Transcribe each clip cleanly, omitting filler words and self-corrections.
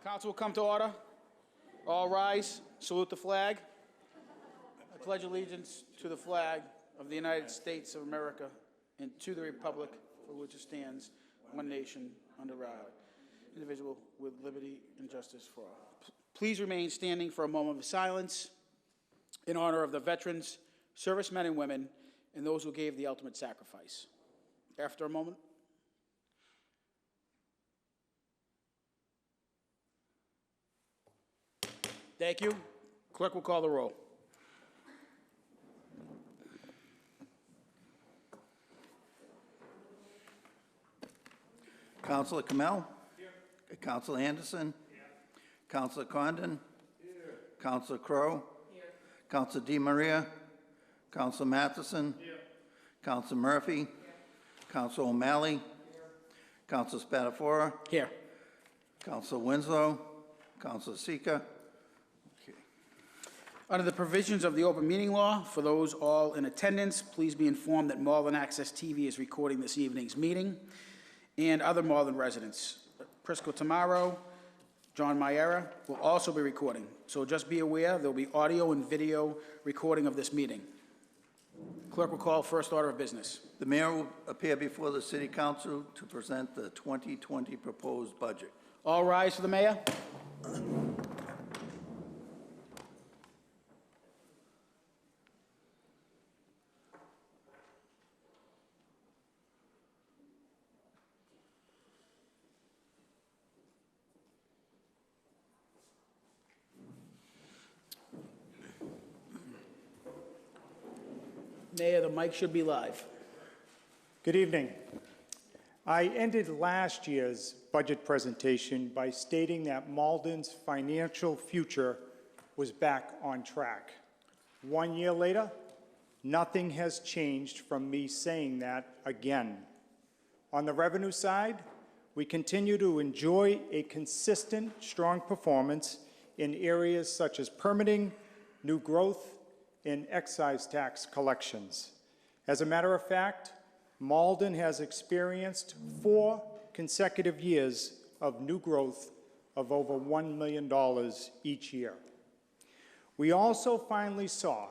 Council will come to order. All rise, salute the flag. I pledge allegiance to the flag of the United States of America and to the republic for which it stands, one nation, under God, indivisible, with liberty and justice for all. Please remain standing for a moment of silence in honor of the veterans, servicemen and women, and those who gave the ultimate sacrifice. After a moment. Thank you. Clerk will call the roll. Councilor Kamel? Here. Councilor Anderson? Here. Councilor Condon? Here. Councilor Crowe? Here. Councilor DeMaria? Councilor Matheson? Here. Councilor Murphy? Here. Councilor O'Malley? Here. Councilor Spatafora? Here. Councilor Winslow? Councilor Sika? Under the provisions of the open meeting law, for those all in attendance, please be informed that Malden Access TV is recording this evening's meeting, and other Malden residents, Prisco Tamaro, John Mayera, will also be recording. So just be aware, there will be audio and video recording of this meeting. Clerk will call first order of business. The mayor will appear before the City Council to present the 2020 proposed budget. All rise for the mayor. Mayor, the mic should be live. Good evening. I ended last year's budget presentation by stating that Malden's financial future was back on track. 1 year later, nothing has changed from me saying that again. On the revenue side, we continue to enjoy a consistent, strong performance in areas such as permitting, new growth, in excise tax collections. As a matter of fact, Malden has experienced 4 consecutive years of new growth of over $1 million each year. We also finally saw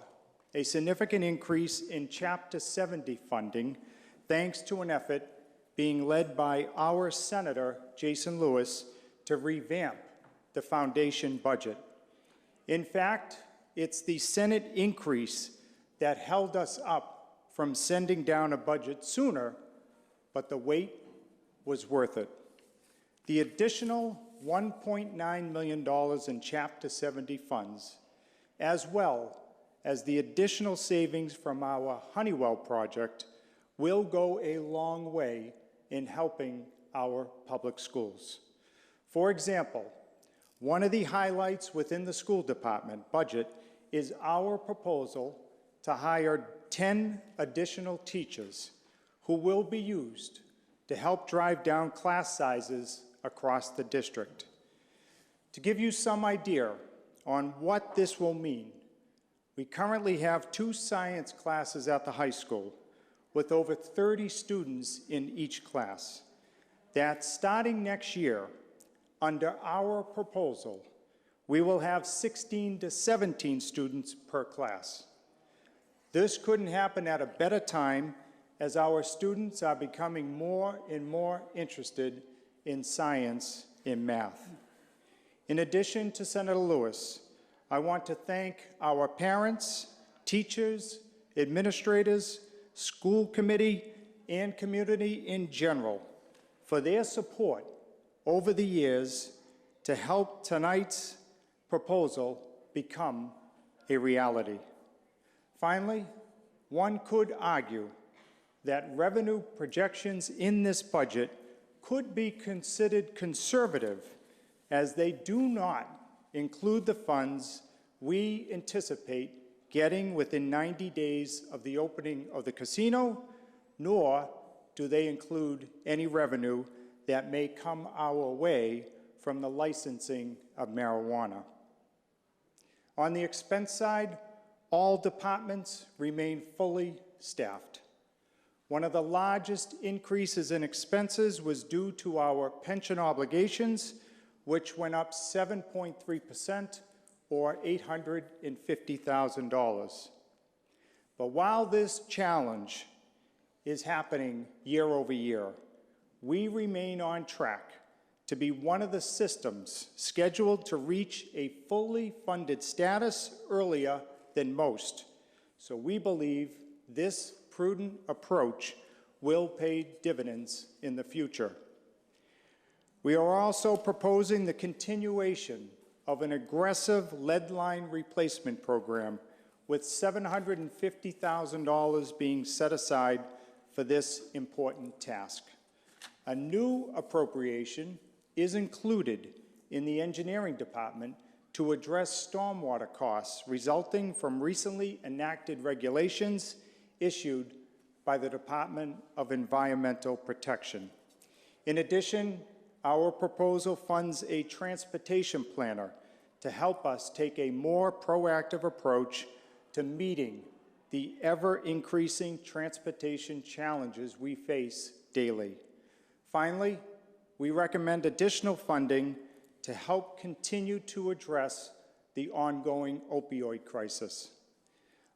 a significant increase in Chapter 70 funding thanks to an effort being led by our Senator, Jason Lewis, to revamp the foundation budget. In fact, it's the Senate increase that held us up from sending down a budget sooner, but the wait was worth it. The additional $1.9 million in Chapter 70 funds, as well as the additional savings from our Honeywell project, will go a long way in helping our public schools. For example, one of the highlights within the school department budget is our proposal to hire 10 additional teachers who will be used to help drive down class sizes across the district. To give you some idea on what this will mean, we currently have 2 science classes at the high school with over 30 students in each class. That starting next year, under our proposal, we will have 16 to 17 students per class. This couldn't happen at a better time as our students are becoming more and more interested in science and math. In addition to Senator Lewis, I want to thank our parents, teachers, administrators, school committee, and community in general for their support over the years to help tonight's proposal become a reality. Finally, one could argue that revenue projections in this budget could be considered conservative as they do not include the funds we anticipate getting within 90 days of the opening of the casino, nor do they include any revenue that may come our way from the licensing of marijuana. On the expense side, all departments remain fully staffed. One of the largest increases in expenses was due to our pension obligations, which went up 7.3%, or $850,000. But while this challenge is happening year over year, we remain on track to be one of the systems scheduled to reach a fully funded status earlier than most. So we believe this prudent approach will pay dividends in the future. We are also proposing the continuation of an aggressive lead line replacement program with $750,000 being set aside for this important task. A new appropriation is included in the engineering department to address stormwater costs resulting from recently enacted regulations issued by the Department of Environmental Protection. In addition, our proposal funds a transportation planner to help us take a more proactive approach to meeting the ever-increasing transportation challenges we face daily. Finally, we recommend additional funding to help continue to address the ongoing opioid crisis.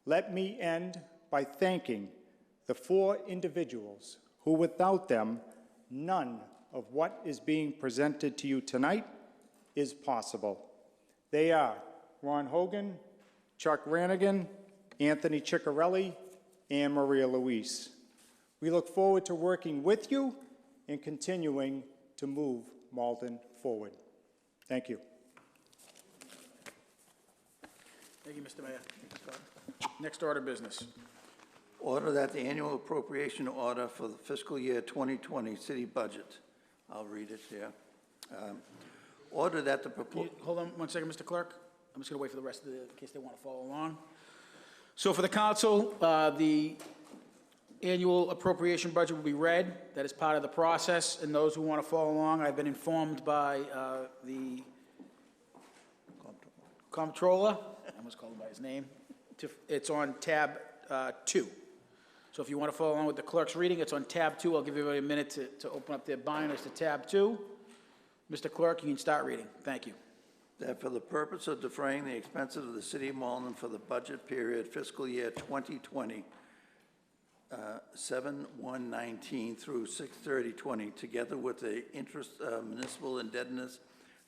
Let me end by thanking the 4 individuals who, without them, none of what is being presented to you tonight is possible. They are Ron Hogan, Chuck Ranigan, Anthony Ciccarelli, and Maria Luis. We look forward to working with you and continuing to move Malden forward. Thank you. Thank you, Mr. Mayor. Next order of business. Order that the annual appropriation order for the fiscal year 2020 city budget, I'll read it here. Order that the Hold on one second, Mr. Clerk. I'm just going to wait for the rest of the, in case they want to follow along. So for the council, the annual appropriation budget will be read. That is part of the process. And those who want to follow along, I've been informed by the comptroller, I almost called him by his name. It's on tab 2. So if you want to follow along with the clerk's reading, it's on tab 2. I'll give everybody a minute to open up their binders to tab 2. Mr. Clerk, you can start reading. Thank you. That for the purpose of defraying the expenses of the city of Malden for the budget period fiscal year 2020, 7/1/19 through 6/30/20, together with the interest municipal indebtedness,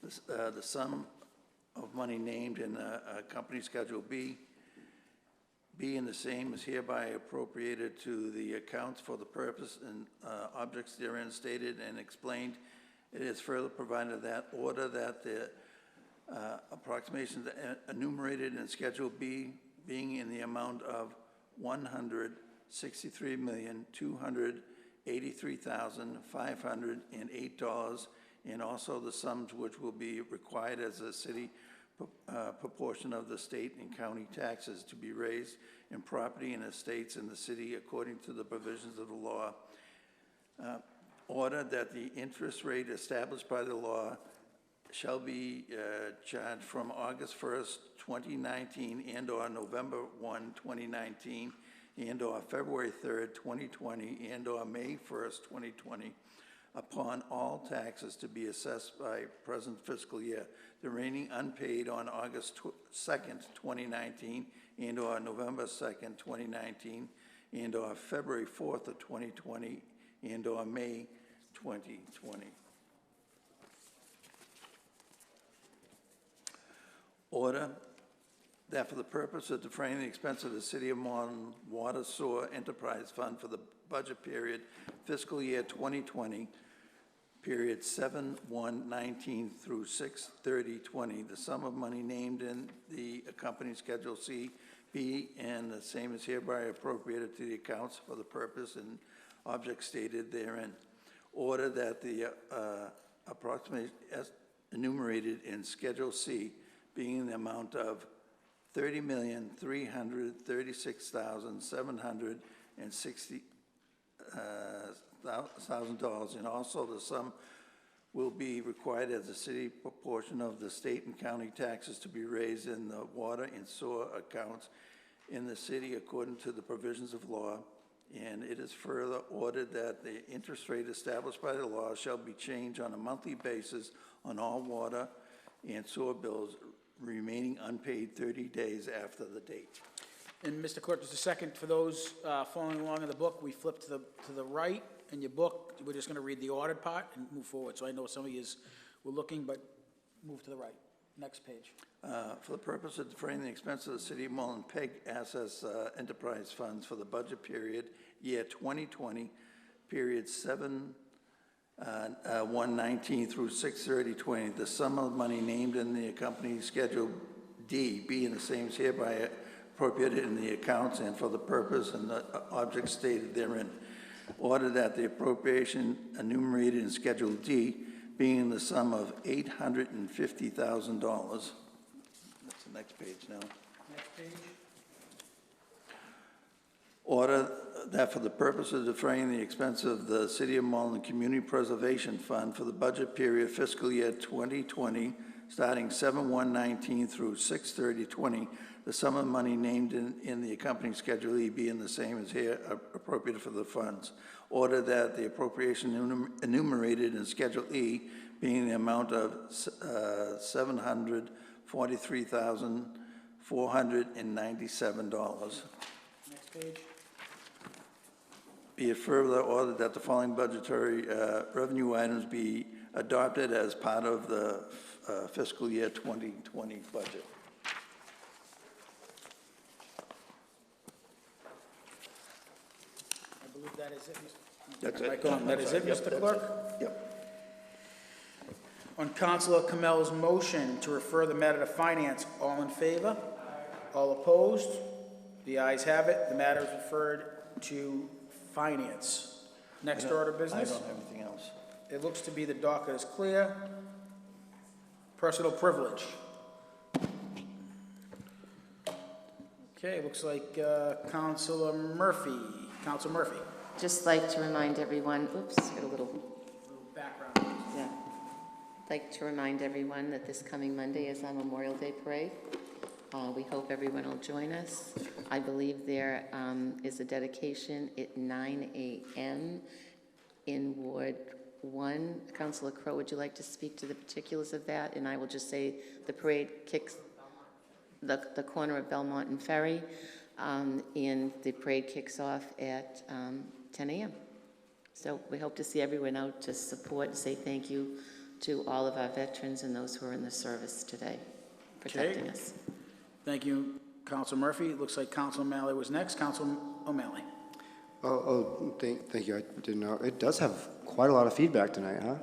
the sum of money named in company Schedule B, and the same is hereby appropriated to the accounts for the purpose and objects therein stated and explained. It is further provided that order that the approximations enumerated in Schedule B being in the amount of $163,283,508, and also the sums which will be required as a city proportion of the state and county taxes to be raised in property and estates in the city according to the provisions of the law. Order that the interest rate established by the law shall be charged from August 1st, 2019, and/or November 1, 2019, and/or February 3rd, 2020, and/or May 1st, 2020, upon all taxes to be assessed by present fiscal year, the remaining unpaid on August 2nd, 2019, and/or November 2nd, 2019, and/or February 4th of 2020, and/or May 2020. Order that for the purpose of defraying the expense of the City of Malden Water Sewer Enterprise Fund for the budget period fiscal year 2020, period 7/1/19 through 6/30/20, the sum of money named in the accompanying Schedule C, B, and the same is hereby appropriated to the accounts for the purpose and object stated therein. Order that the approximate enumerated in Schedule C being in the amount of $30,336,760,000, and also the sum will be required as a city proportion of the state and county taxes to be raised in the water and sewer accounts in the city according to the provisions of law. And it is further ordered that the interest rate established by the law shall be changed on a monthly basis on all water and sewer bills remaining unpaid 30 days after the date. And Mr. Clerk, just a second, for those following along in the book, we flip to the right in your book. We're just going to read the ordered part and move forward. So I know some of yous were looking, but move to the right. Next page. For the purpose of defraying the expense of the City of Mullen PEG Assets Enterprise Funds for the budget period, year 2020, period 7/1/19 through 6/30/20, the sum of money named in the accompanying Schedule D, being the same as hereby appropriated in the accounts and for the purpose and the object stated therein. Order that the appropriation enumerated in Schedule D, being the sum of $850,000. That's the next page now. Next page. Order that for the purpose of defraying the expense of the City of Mullen Community Preservation Fund for the budget period fiscal year 2020, starting 7/1/19 through 6/30/20, the sum of money named in the accompanying Schedule E being the same as here appropriated for the funds. Order that the appropriation enumerated in Schedule E being the amount of $743,497. Next page. Be it further ordered that the following budgetary revenue items be adopted as part of the fiscal year 2020 budget. I believe that is it, Mr. That's it. Mic on. That is it, Yep, Mr. that's Clerk? it. Yep. On Councilor Camel's motion to refer the matter to finance, all in favor? All opposed? The ayes have it. The matter is referred to finance. Next order of I business? don't have anything else. It looks to be the docket is clear. Personal privilege. Okay, looks like Councilor Murphy. Councilor Murphy. Just like to remind everyone, oops, got a little, Background. yeah. Like to remind everyone that this coming Monday is our Memorial Day Parade. We hope everyone will join us. I believe there is a dedication at 9 a.m. in Ward 1. Councilor Crowe, would you like to speak to the particulars of that? And I will just say the parade kicks the corner of Belmont and Ferry, and the parade kicks off at 10 a.m. So we hope to see everyone out to support and say thank you to all of our veterans and those who are in the service today, protecting us. Thank you, Councilor Murphy. It looks like Councilor O'Malley was next. Councilor O'Malley. Thank you. I didn't know. It does have quite a lot of feedback tonight, huh?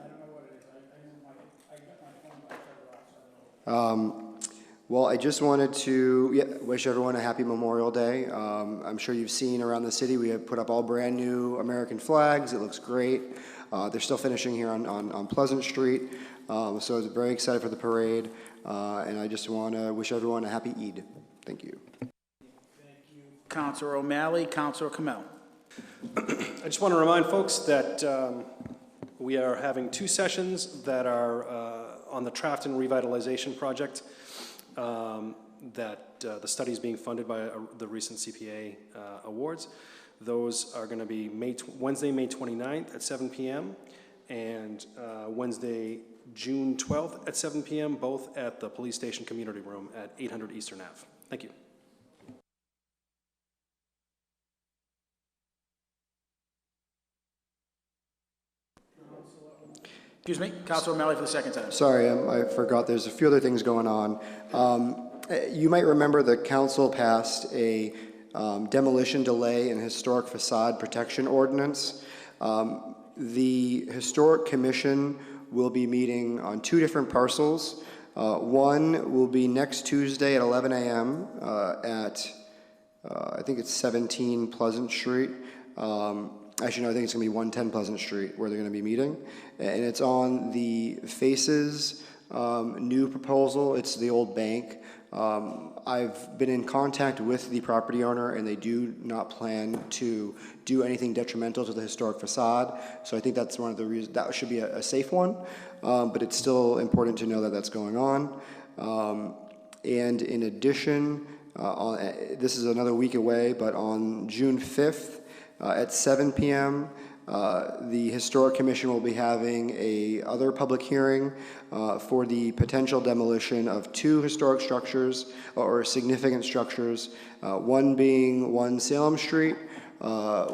Well, I just wanted to wish everyone a happy Memorial Day. I'm sure you've seen around the city, we have put up all brand new American flags. It looks great. They're still finishing here on Pleasant Street. So I'm very excited for the parade. And I just want to wish everyone a happy Eid. Thank you. Councilor O'Malley. Councilor Camel. I just want to remind folks that we are having two sessions that are on the Trafton Revitalization Project, that the study is being funded by the recent CPA awards. Those are going to be Wednesday, May 29th at 7 p.m. and Wednesday, June 12th at 7 p.m., both at the Police Station Community Room at 800 Eastern Ave. Thank you. Excuse me, Councilor O'Malley for the second time. Sorry, I forgot there's a few other things going on. You might remember the council passed a demolition delay and historic facade protection ordinance. The Historic Commission will be meeting on two different parcels. One will be next Tuesday at 11 a.m. At, I think it's 17 Pleasant Street. Actually, no, I think it's going to be 110 Pleasant Street where they're going to be meeting. And it's on the Faces new proposal. It's the old bank. I've been in contact with the property owner, and they do not plan to do anything detrimental to the historic facade. So I think that's one of the reasons, that should be a safe one. But it's still important to know that that's going on. And in addition, this is another week away, but on June 5th, At 7 p.m., the Historic Commission will be having a other public hearing for the potential demolition of 2 historic structures or significant structures, one being 1 Salem Street,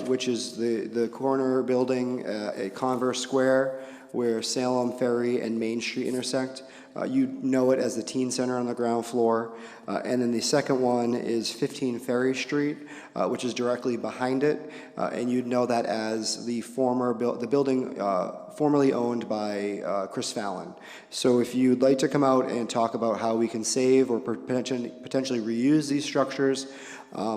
which is the corner building at Converse Square where Salem Ferry and Main Street intersect. You know it as the Teen Center on the ground floor. And then the second one is 15 Ferry Street, which is directly behind it. And you'd know that as the building formerly owned by Chris Fallon. So if you'd like to come out and talk about how we can save or potentially reuse these structures,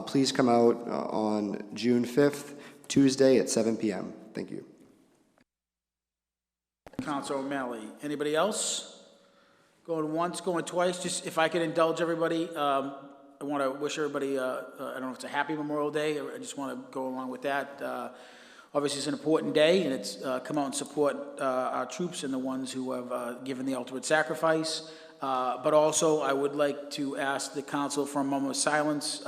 please come out on June 5th, Tuesday at 7 p.m. Thank you. Councilor O'Malley. Anybody else? Going once, going twice. Just if I could indulge everybody, I want to wish everybody, I don't know if it's a happy Memorial Day. I just want to go along with that. Obviously, it's an important day, and it's come out and support our troops and the ones who have given the ultimate sacrifice. But also, I would like to ask the council for a moment of silence.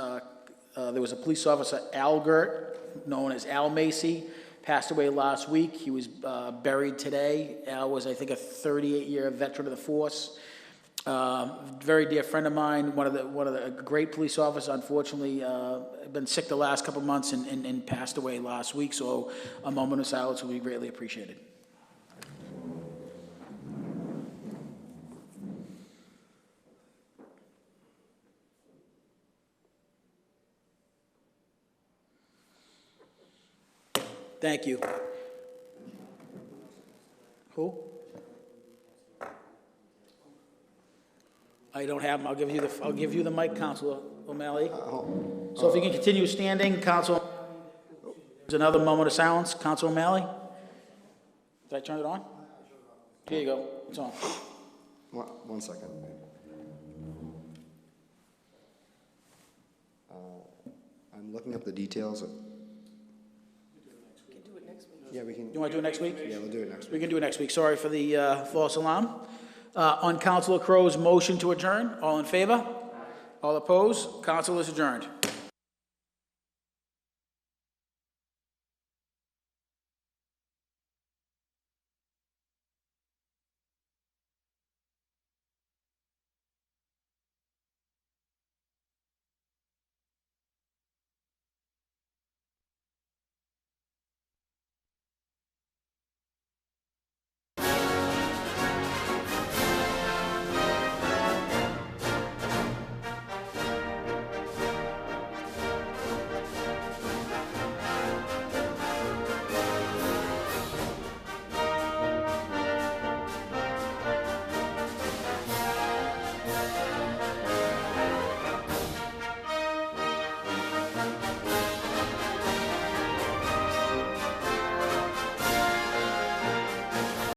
There was a police officer, Al Gert, known as Al Macy, passed away last week. He was buried today. Al was, I think, a 38-year veteran of the force. Very dear friend of mine, one of the great police officers. Unfortunately, been sick the last couple months and passed away last week. So a moment of silence will be greatly appreciated. Thank you. Who? I don't have them. I'll give you the mic, Councilor O'Malley. So if you can continue standing, Councilor. There's another moment of silence, Councilor O'Malley. Did I turn it on? Here you go. It's on. 1 second. I'm looking up the details. Yeah, we can. You want to do it next week? Yeah, we'll do it next week. We can do it next week. Sorry for the false alarm. On Councilor Crow's motion to adjourn, all in favor? All opposed? Council is adjourned.